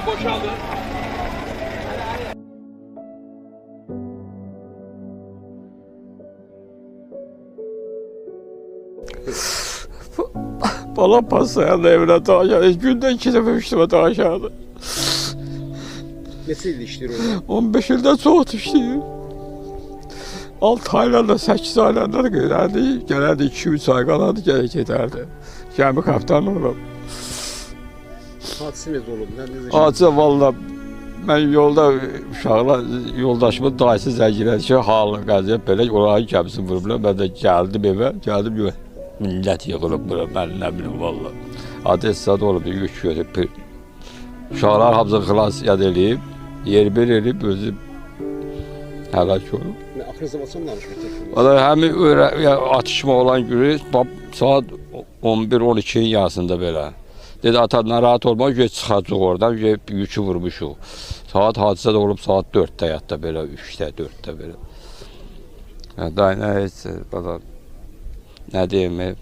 boşaldı. Bala passayan evine aşağıda. Günde 2 defa 3 defa aşağıda. Neçə ildir işləyir orada? 15 ildən çox işləyir. 6 aylarla 8 aylarla gedərdi. Gələrdi 2-3 ay qalardı, gələ gedərdi. Gəmi kapitanı olub. Hadisə necə olub? Acı valla mən yolda uşaqlar, yoldaşımın dayısı zəng elədi ki, halını qəziyyət belə, orayı gəmisini vurublar. Mən də gəldim evə, gəldim yox. Millət yığılıb bura, mən nə bilim valla. Adessada olub, yük götürüb. Uşaqlar hamısını xilas edilib, yer-bir elib, özü həlak olub. Axır zamanı danışmır. Valla həmin atışma olan günü saat 11-12-nin yarısında belə. Dedi, ata narahat olma, çıxacaq oradan, yükü vurmuşuq. Saat hadisə də olub saat 4-də yatda belə, 3-də, 4-də belə. Daha nə heç, nə deyim,